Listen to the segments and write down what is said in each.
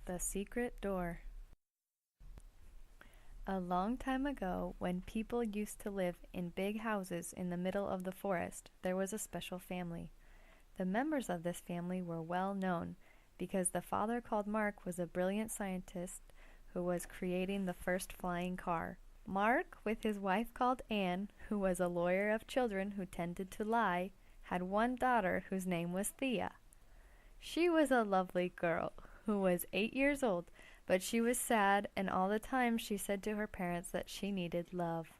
The Secret Door. A long time ago, when people used to live in big houses in the middle of the forest, there was a special family. The members of this family were well known because the father, called Mark, was a brilliant scientist who was creating the first flying car. Mark, with his wife called Anne, who was a lawyer of children who tended to lie, had one daughter whose name was Thea. She was a lovely girl who was 8 years old, but she was sad, and all the time she said to her parents that she needed love.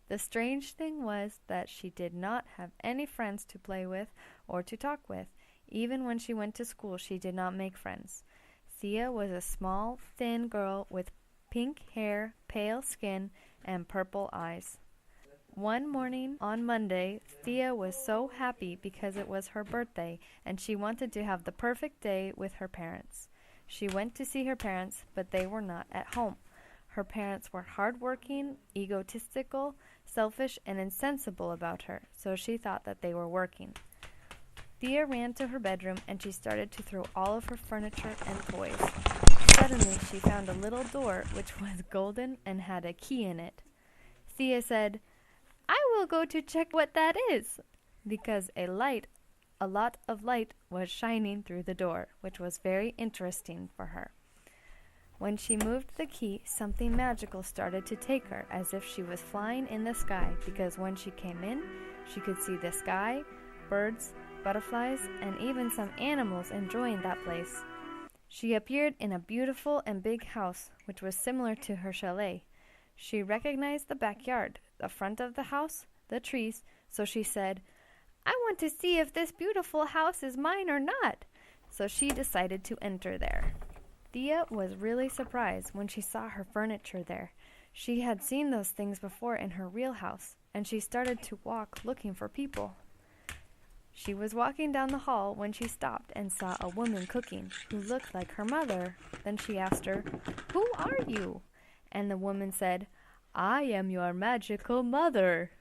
The strange thing was that she did not have any friends to play with or to talk with. Even when she went to school, she did not make friends. Thea was a small, thin girl with pink hair, pale skin, and purple eyes. One morning on Monday, Thea was so happy because it was her birthday, and she wanted to have the perfect day with her parents. She went to see her parents, but they were not at home. Her parents were hard-working, egotistical, selfish, and insensible about her, so she thought that they were working. Thea ran to her bedroom, and she started to throw all of her furniture and toys. Suddenly, she found a little door which was golden and had a key in it. Thea said, "I will go to check what that is," because a lot of light was shining through the door, which was very interesting for her. When she moved the key, something magical started to take her, as if she was flying in the sky, because when she came in, she could see the sky, birds, butterflies, and even some animals enjoying that place. She appeared in a beautiful and big house, which was similar to her chalet. She recognized the backyard, the front of the house, the trees, so she said, "I want to see if this beautiful house is mine or not." So she decided to enter there. Thea was really surprised when she saw her furniture there. She had seen those things before in her real house, and she started to walk looking for people. She was walking down the hall when she stopped and saw a woman cooking who looked like her mother. Then she asked her, "Who are you?" And the woman said, "I am your magical mother."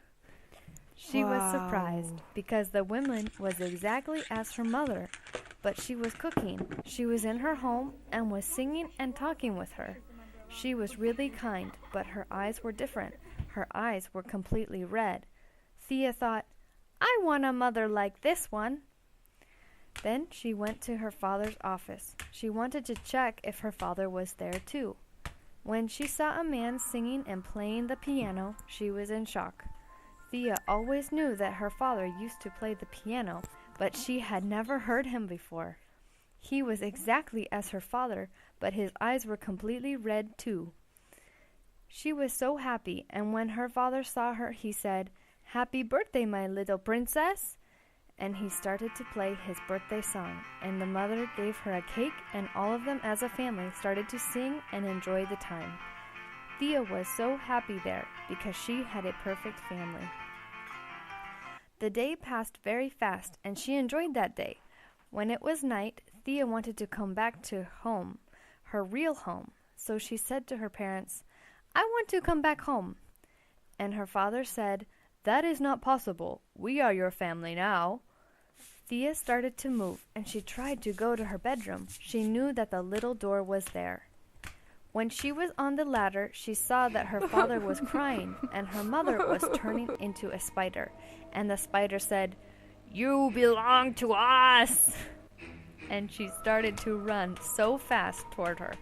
She was surprised because the woman was exactly as her mother, but she was cooking. She was in her home and was singing and talking with her. She was really kind, but her eyes were different. Her eyes were completely red. Thea thought, "I want a mother like this one." Then she went to her father's office. She wanted to check if her father was there too. When she saw a man singing and playing the piano, she was in shock. Thea always knew that her father used to play the piano, but she had never heard him before. He was exactly as her father, but his eyes were completely red too. She was so happy, and when her father saw her, he said, "Happy birthday, my little princess!" And he started to play his birthday song, and the mother gave her a cake, and all of them as a family started to sing and enjoy the time. Thea was so happy there because she had a perfect family. The day passed very fast, and she enjoyed that day. When it was night, Thea wanted to come back to home, her real home, so she said to her parents, "I want to come back home." And her father said, "That is not possible. We are your family now." Thea started to move, and she tried to go to her bedroom. She knew that the little door was there. When she was on the ladder, she saw that her father was crying, and her mother was turning into a spider. And the spider said, "You belong to us!" And she started to run so fast toward her.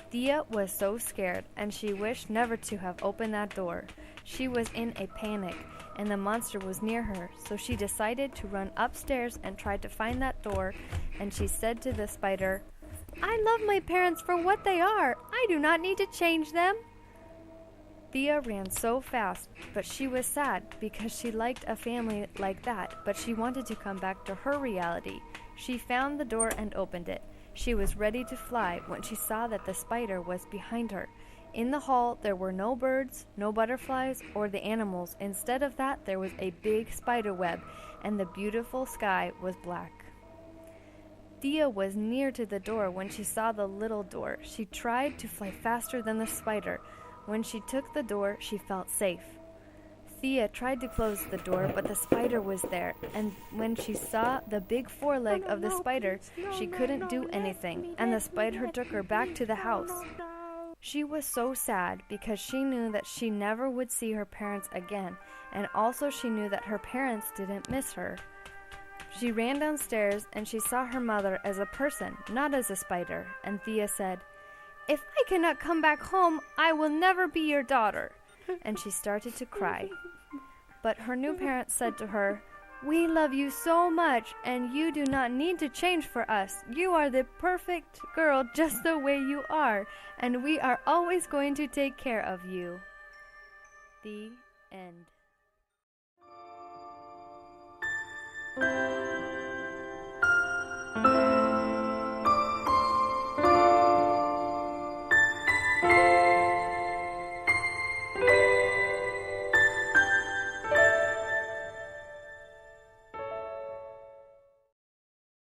Thea was so scared, and she wished never to have opened that door. She was in a panic, and the monster was near her, so she decided to run upstairs and try to find that door, and she said to the spider, "I love my parents for what they are. I do not need to change them." Thea ran so fast, but she was sad because she liked a family like that, but she wanted to come back to her reality. She found the door and opened it. She was ready to fly when she saw that the spider was behind her. In the hall, there were no birds, no butterflies, or the animals. Instead of that, there was a big spider web, and the beautiful sky was black. Thea was near to the door when she saw the little door. She tried to fly faster than the spider. When she took the door, she felt safe. Thea tried to close the door, but the spider was there, and when she saw the big foreleg of the spider, she couldn't do anything, and the spider took her back to the house. She was so sad because she knew that she never would see her parents again, and also she knew that her parents didn't miss her. She ran downstairs and she saw her mother as a person, not as a spider, and Thea said, "If I cannot come back home, I will never be your daughter." And she started to cry. But her new parents said to her, "We love you so much, and you do not need to change for us. You are the perfect girl just the way you are, and we are always going to take care of you." The end.